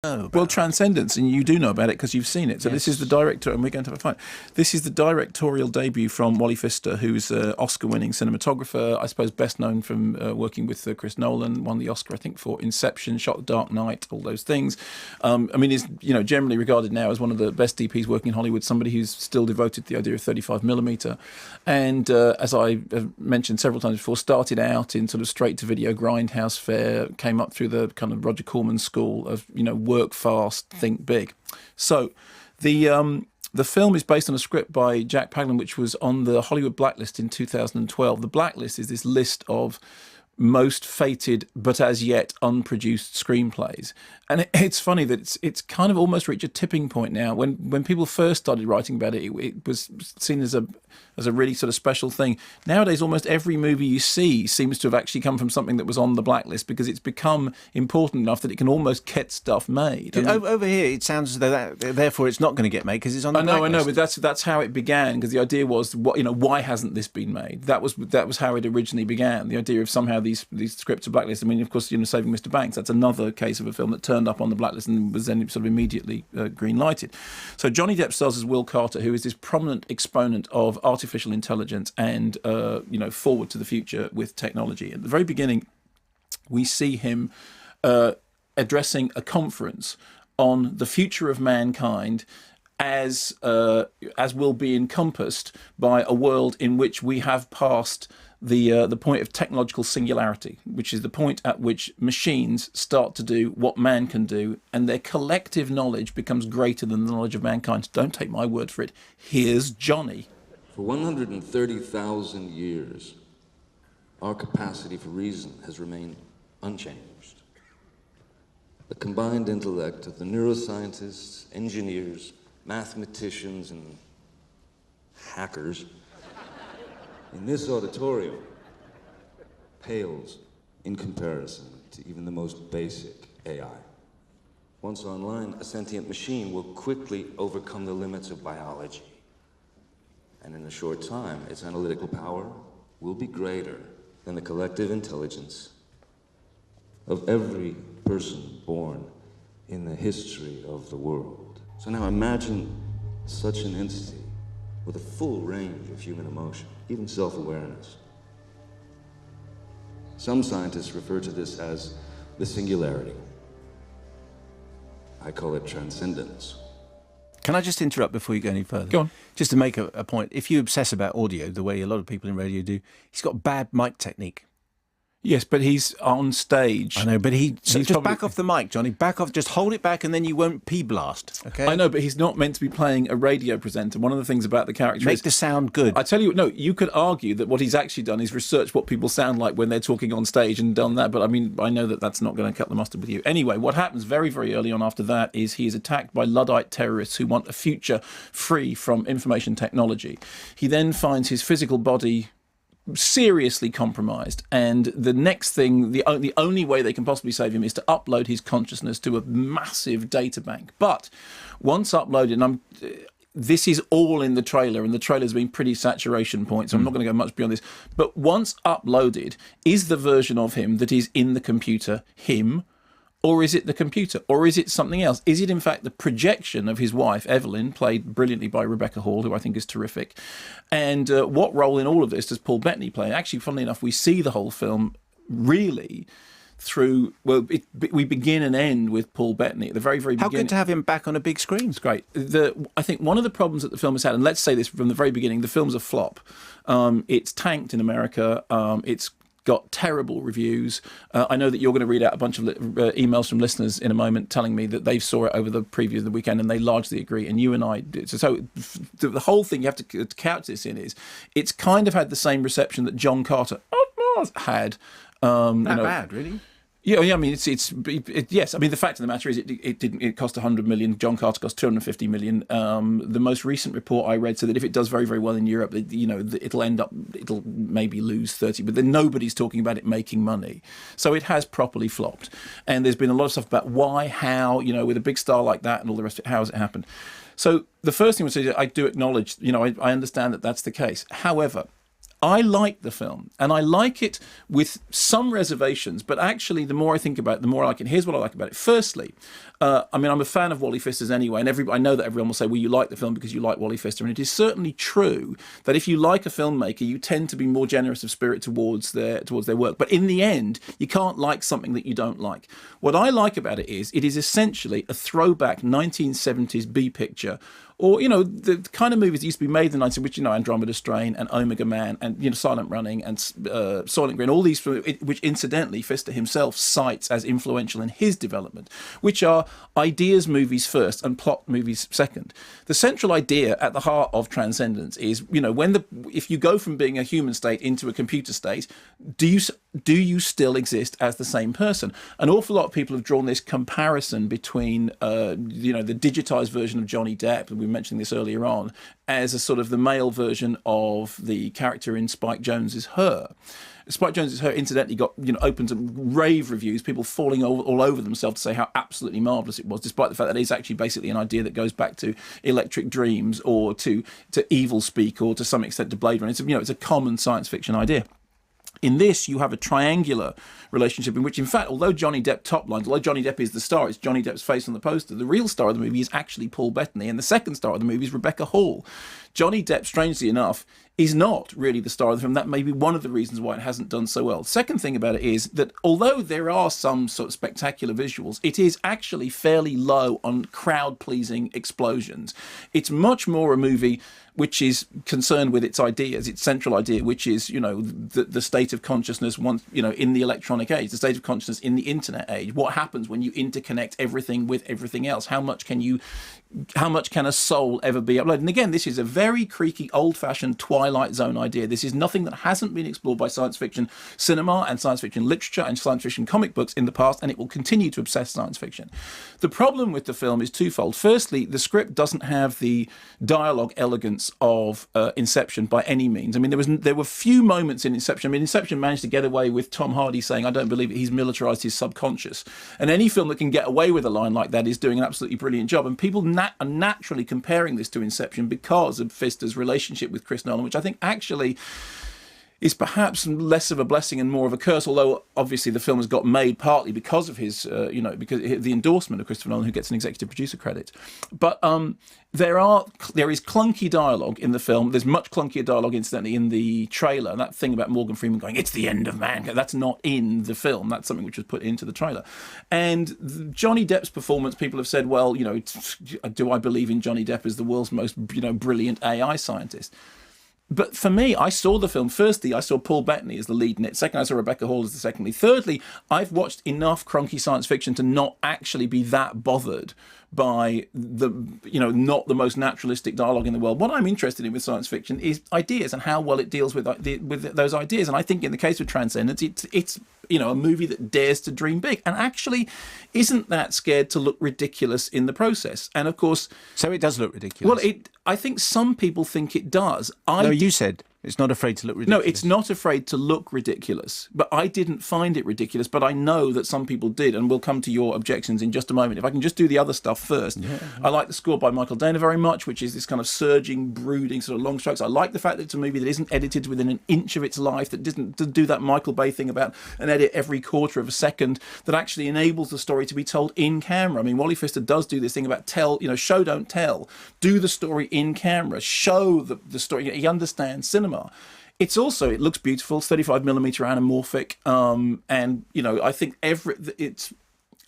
Well, Transcendence, and you do know about it because you've seen it. So this is the director, and we're going to have a fight. This is the directorial debut from Wally Pfister, who's an Oscar-winning cinematographer, I suppose best known from working with Chris Nolan, won the Oscar, I think, for Inception, shot The Dark Knight, all those things. I mean, is generally regarded now as one of the best DPs working in Hollywood, somebody who's still devoted to the idea of 35mm. And as I have mentioned several times before, started out in sort of straight-to-video grindhouse fare, came up through the kind of Roger Corman school of, work fast, think big. So the film is based on a script by Jack Paglen, which was on the Hollywood Blacklist in 2012. The Blacklist is this list of most fated but as yet unproduced screenplays. And it's funny that it's kind of almost reached a tipping point now. When people first started writing about it, it was seen as a really sort of special thing. Nowadays, almost every movie you see seems to have actually come from something that was on the blacklist, because it's become important enough that it can almost get stuff made. I mean, over here, it sounds as though therefore it's not going to get made because it's on the blacklist. I know, but that's how it began, because the idea was, why hasn't this been made? That was how it originally began. The idea of somehow these scripts are blacklisted. I mean, of course, Saving Mr. Banks, that's another case of a film that turned up on the blacklist and was then sort of immediately green-lighted. So Johnny Depp stars as Will Carter, who is this prominent exponent of artificial intelligence and forward to the future with technology. At the very beginning, we see him addressing a conference on the future of mankind as will be encompassed by a world in which we have passed the point of technological singularity, which is the point at which machines start to do what man can do, and their collective knowledge becomes greater than the knowledge of mankind. Don't take my word for it. Here's Johnny. For 130,000 years, our capacity for reason has remained unchanged. The combined intellect of the neuroscientists, engineers, mathematicians, and hackers in this auditorium pales in comparison to even the most basic AI. Once online, a sentient machine will quickly overcome the limits of biology. And in a short time, its analytical power will be greater than the collective intelligence of every person born in the history of the world. So now imagine such an entity with a full range of human emotion, even self-awareness. Some scientists refer to this as the singularity. I call it transcendence. Can I just interrupt before you go any further? Go on. Just to make a point, if you obsess about audio the way a lot of people in radio do, he's got bad mic technique. Yes, but he's on stage. I know, but just back off the mic, Johnny. Back off. Just hold it back, and then you won't pee blast. Okay. I know, but he's not meant to be playing a radio presenter. One of the things about the character make is the sound good. I tell you, no. You could argue that what he's actually done is research what people sound like when they're talking on stage and done that. But I mean, I know that that's not going to cut the mustard with you. Anyway, what happens very, very early on after that is he is attacked by Luddite terrorists who want a future free from information technology. He then finds his physical body seriously compromised, and the next thing, the only way they can possibly save him is to upload his consciousness to a massive data bank. But once uploaded, and this is all in the trailer, and the trailer's been pretty saturation point, so I'm not going to go much beyond this, but once uploaded, is the version of him that is in the computer him? Or is it the computer? Or is it something else? Is it, in fact, the projection of his wife, Evelyn, played brilliantly by Rebecca Hall, who I think is terrific? And what role in all of this does Paul Bettany play? Actually, funnily enough, we see the whole film really through, well, we begin and end with Paul Bettany at the very, very beginning. How good to have him back on a big screen. It's great. I think one of the problems that the film has had, and let's say this from the very beginning, the film's a flop. It's tanked in America. It's got terrible reviews. I know that you're going to read out a bunch of emails from listeners in a moment telling me that they saw it over the preview of the weekend and they largely agree, and you and I did. So the whole thing you have to couch this in is it's kind of had the same reception that John Carter had. Bad, really? Yeah. I mean, yes. I mean, the fact of the matter is, it cost 100 million. John Carter cost 250 million. The most recent report I read said that if it does very, very well in Europe, it'll maybe lose 30. But then nobody's talking about it making money. So it has properly flopped. And there's been a lot of stuff about why, how, with a big star like that and all the rest of it, how has it happened? So the first thing I would say is I do acknowledge, I understand that that's the case. However, I like the film, and I like it with some reservations, but actually the more I think about it, the more I like it. Here's what I like about it. Firstly, I mean, I'm a fan of Wally Pfister's anyway, and I know that everyone will say, well, you like the film because you like Wally Pfister, and it is certainly true that if you like a filmmaker, you tend to be more generous of spirit towards their work. But in the end, you can't like something that you don't like. What I like about it is essentially a throwback 1970s B picture, or, the kind of movies that used to be made in the 90s, which, Andromeda Strain and Omega Man and, Silent Running and Soylent Green, all these, which incidentally Pfister himself cites as influential in his development, which are ideas movies first and plot movies second. The central idea at the heart of Transcendence is, if you go from being a human state into a computer state, do you still exist as the same person? An awful lot of people have drawn this comparison between, the digitized version of Johnny Depp, and we mentioned this earlier on, as a sort of the male version of the character in Spike Jonze's Her. Spike Jonze's Her, incidentally, got open to rave reviews, people falling all over themselves to say how absolutely marvellous it was, despite the fact that it's actually basically an idea that goes back to Electric Dreams or to Evil Speak or to some extent to Blade Runner. It's a common science fiction idea. In this, you have a triangular relationship in which, in fact, although Johnny Depp toplines, although Johnny Depp is the star, it's Johnny Depp's face on the poster, the real star of the movie is actually Paul Bettany, and the second star of the movie is Rebecca Hall. Johnny Depp, strangely enough, is not really the star of the film. That may be one of the reasons why it hasn't done so well. The second thing about it is that although there are some sort of spectacular visuals, it is actually fairly low on crowd-pleasing explosions. It's much more a movie which is concerned with its ideas, its central idea, which is, the state of consciousness once, in the electronic age, the state of consciousness in the internet age. What happens when you interconnect everything with everything else? How much can a soul ever be uploaded? And again, this is a very creaky, old-fashioned Twilight Zone idea. This is nothing that hasn't been explored by science fiction cinema and science fiction literature and science fiction comic books in the past, and it will continue to obsess science fiction. The problem with the film is twofold. Firstly, the script doesn't have the dialogue elegance of Inception by any means. I mean, there were few moments in Inception. I mean, Inception managed to get away with Tom Hardy saying, "I don't believe it, he's militarized his subconscious." And any film that can get away with a line like that is doing an absolutely brilliant job. And people are naturally comparing this to Inception because of Pfister's relationship with Chris Nolan, which I think actually is perhaps less of a blessing and more of a curse, although obviously the film has got made partly because of his, because the endorsement of Christopher Nolan, who gets an executive producer credit. But there is clunky dialogue in the film. There's much clunkier dialogue, incidentally, in the trailer. That thing about Morgan Freeman going, "It's the end of mankind," that's not in the film. That's something which was put into the trailer. And Johnny Depp's performance, people have said, well, do I believe in Johnny Depp as the world's most, brilliant AI scientist? But for me, I saw the film. Firstly, I saw Paul Bettany as the lead in it. Second, I saw Rebecca Hall as the second lead. Thirdly, I've watched enough cronky science fiction to not actually be that bothered by not the most naturalistic dialogue in the world. What I'm interested in with science fiction is ideas and how well it deals with those ideas. And I think in the case of Transcendence, it's a movie that dares to dream big and actually isn't that scared to look ridiculous in the process. And of course, so it does look ridiculous. Well, I think some people think it does. You said it's not afraid to look ridiculous. No, it's not afraid to look ridiculous. But I didn't find it ridiculous. But I know that some people did, and we'll come to your objections in just a moment. If I can just do the other stuff first. Yeah. I like the score by Michael Dana very much, which is this kind of surging, brooding sort of long strokes. I like the fact that it's a movie that isn't edited within an inch of its life, that doesn't do that Michael Bay thing about an edit every quarter of a second, that actually enables the story to be told in camera. I mean, Wally Pfister does do this thing about show, don't tell. Do the story in camera. Show the story. He understands cinema. It looks beautiful. It's 35mm anamorphic, and I think it's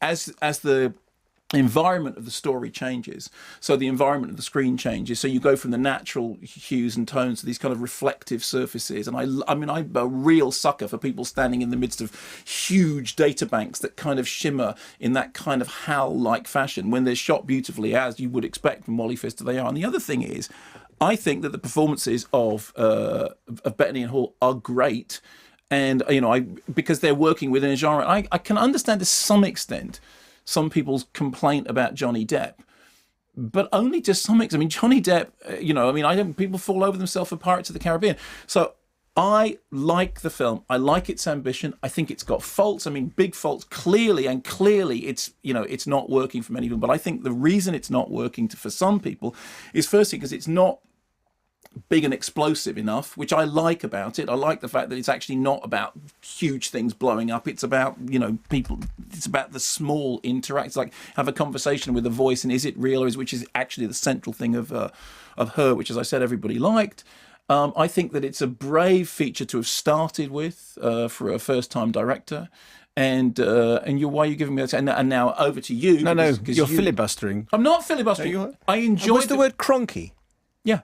as the environment of the story changes, so the environment of the screen changes. So you go from the natural hues and tones to these kind of reflective surfaces. And I'm a real sucker for people standing in the midst of huge data banks that kind of shimmer in that kind of HAL-like fashion when they're shot beautifully, as you would expect from Wally Pfister. They are. And the other thing is, I think that the performances of Bettany and Hall are great, and because they're working within a genre. I can understand to some extent some people's complaint about Johnny Depp, but only to some extent. I mean, Johnny Depp, people fall over themselves for Pirates of the Caribbean. So I like the film. I like its ambition. I think it's got faults. I mean, big faults, clearly it's, it's not working for many people. But I think the reason it's not working for some people is firstly because it's not big and explosive enough, which I like about it. I like the fact that it's actually not about huge things blowing up. It's about, you know, people. It's about the small interacts. Like have a conversation with a voice, and is it real, or which is actually the central thing of Her, which, as I said, everybody liked. I think that it's a brave feature to have started with for a first-time director. And why are you giving me that? And now over to you. No, you're filibustering. I'm not filibustering. I enjoy. What's the word cronky? Yeah.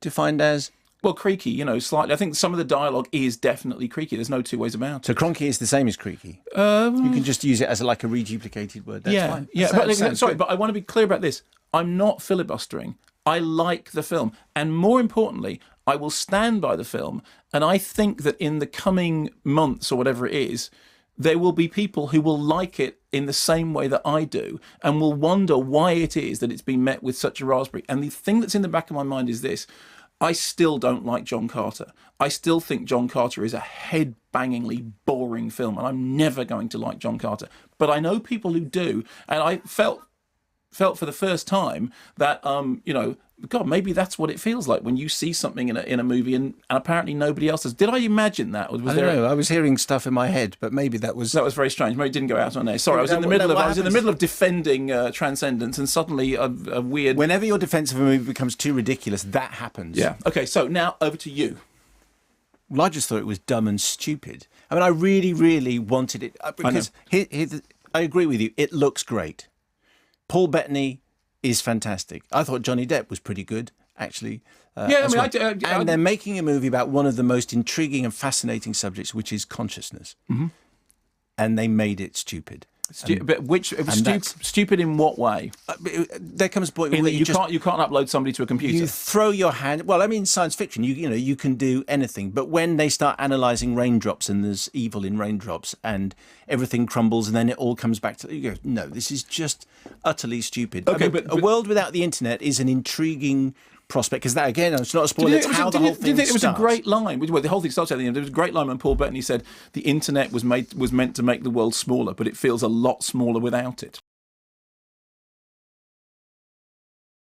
Defined as? Well, creaky, you know, slightly. I think some of the dialogue is definitely creaky. There's no two ways about it. So cronky is the same as creaky? You can just use it as like a reduplicated word. That's fine. Yeah, but I want to be clear about this. I'm not filibustering. I like the film. And more importantly, I will stand by the film. And I think that in the coming months or whatever it is, there will be people who will like it in the same way that I do and will wonder why it is that it's been met with such a raspberry. And the thing that's in the back of my mind is this. I still don't like John Carter. I still think John Carter is a head-bangingly boring film, and I'm never going to like John Carter. But I know people who do, and I felt for the first time that, you know, God, maybe that's what it feels like when you see something in a movie and apparently nobody else does. Did I imagine that? Or was I don't know. I was hearing stuff in my head, but maybe that was very strange. Maybe it didn't go out on air. Sorry, I was in the middle of defending Transcendence, and suddenly a weird. Whenever your defense of a movie becomes too ridiculous, that happens. Yeah. Okay. So now over to you. Well, I just thought it was dumb and stupid. I mean, I really, really wanted it because I agree with you. It looks great. Paul Bettany is fantastic. I thought Johnny Depp was pretty good, actually. And they're making a movie about one of the most intriguing and fascinating subjects, which is consciousness. Mm-hmm. And they made it stupid. Stupid in what way? There comes a point where you can't upload somebody to a computer. You throw your hand. Well, I mean, science fiction. You can do anything. But when they start analysing raindrops and there's evil in raindrops and everything crumbles and then it all comes back to you go, no, this is just utterly stupid. Okay, but a world without the internet is an intriguing prospect, because that, again, it's not a spoiler, it's how the whole thing starts. Do you think it was a great line? Well, the whole thing starts at the end. There was a great line when Paul Bettany said the internet was meant to make the world smaller, but it feels a lot smaller without it.